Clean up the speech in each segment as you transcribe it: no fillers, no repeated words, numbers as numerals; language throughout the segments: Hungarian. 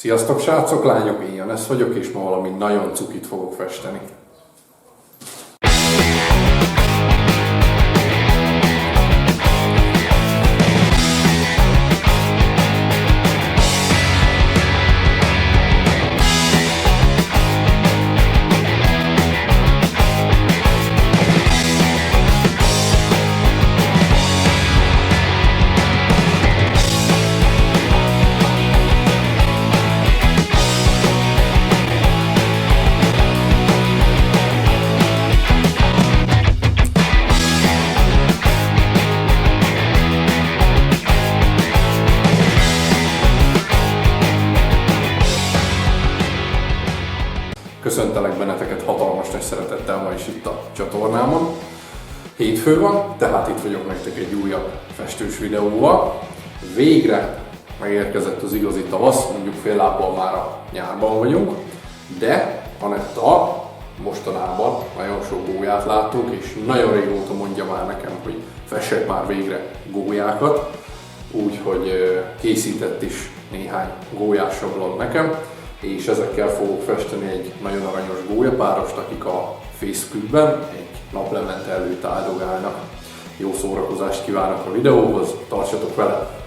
Sziasztok srácok, lányok, én Janesz vagyok, és ma valami nagyon cukit fogok festeni. Köszöntelek benneteket hatalmas nagy szeretettel ma is itt a csatornámon. Hétfő van, tehát itt vagyok nektek egy újabb festős videóval. Végre megérkezett az igazi tavasz, mondjuk fél lábbal már a nyárban vagyunk, de Anetta mostanában nagyon sok gólyát látunk, és nagyon régóta mondja már nekem, hogy fessek már végre gólyákat, úgyhogy készített is néhány gólyás sablon nekem, és ezekkel fogok festeni egy nagyon aranyos gólyapárost, akik a Facebookben egy naplemente előtt áldogálnak. Jó szórakozást kívánok a videóhoz, tartsatok vele!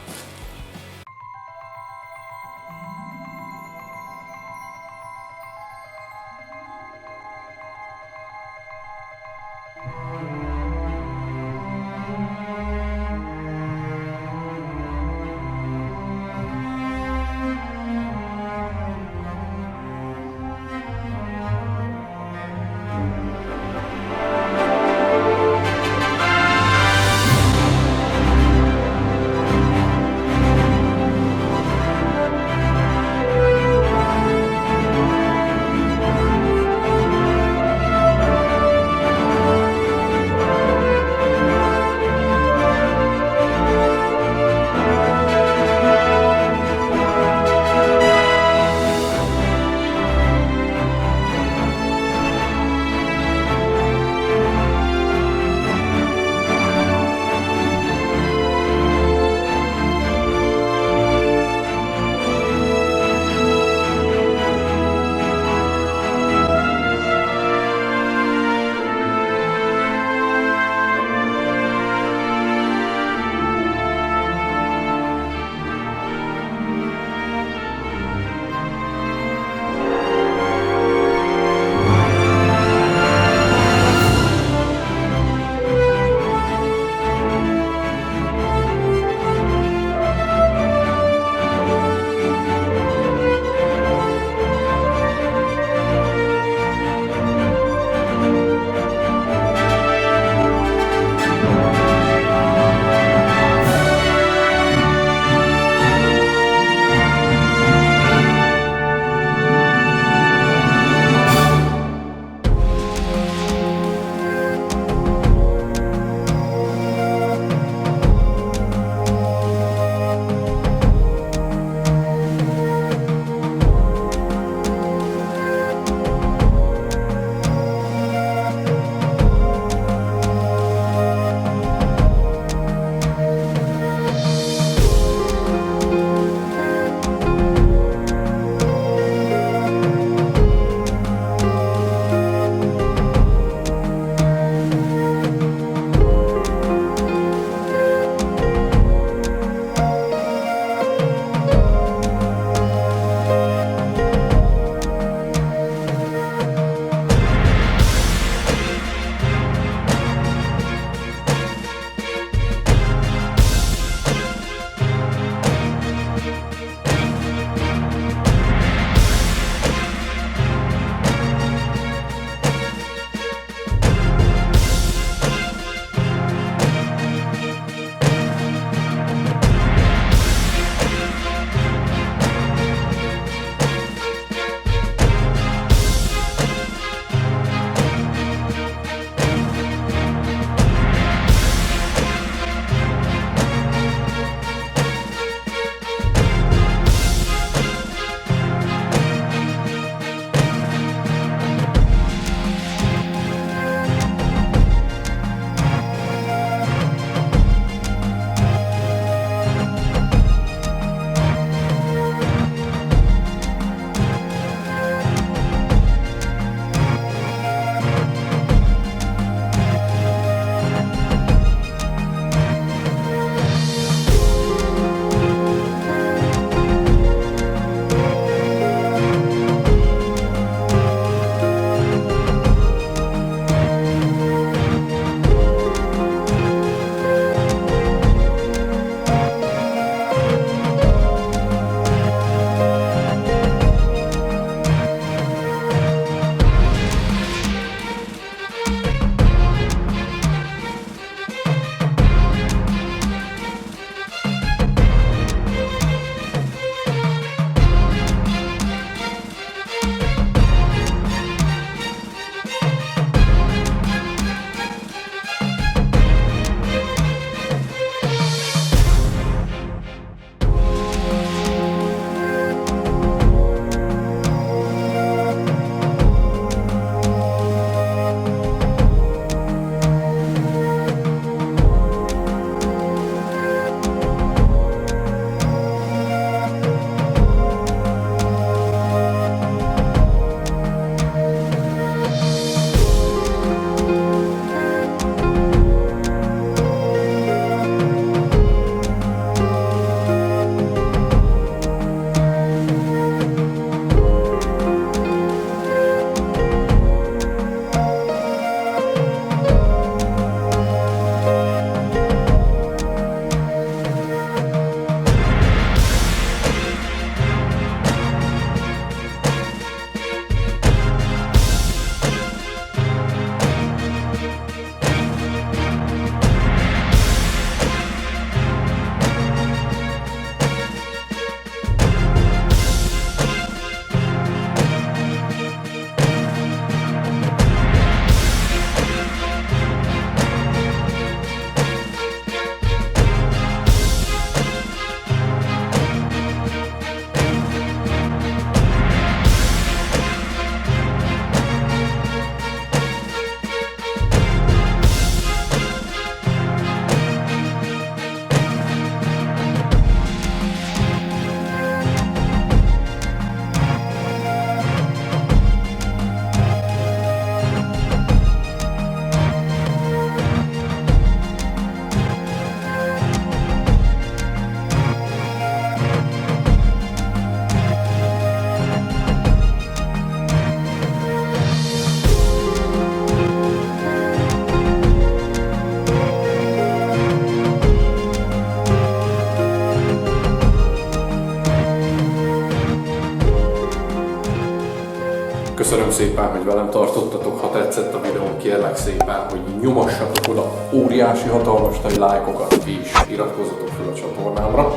Köszönöm szépen, hogy velem tartottatok, ha tetszett a videóm, kérlek szépen, hogy nyomassatok oda óriási, hatalmas nagy lájkokat és iratkozzatok fel a csatornámra.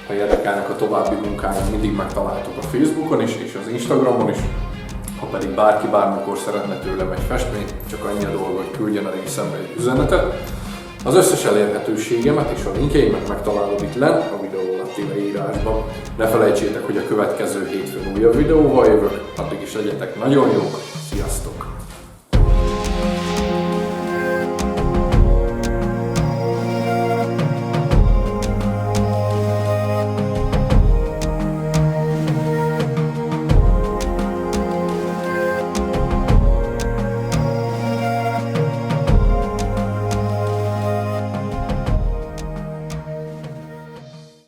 Ha érdekelnek a további munkáim, mindig megtaláltok a Facebookon is és az Instagramon is. Ha pedig bárki bármikor szeretne tőlem egy festményt, csak annyi a dolga, hogy küldjen a részemre egy üzenetet. Az összes elérhetőségemet és a linkjeimet megtalálod itt lent a videó alatti leírásban. Ne felejtsétek, hogy a következő hétfőn újabb videóval jövök, addig is legyetek nagyon jók, sziasztok!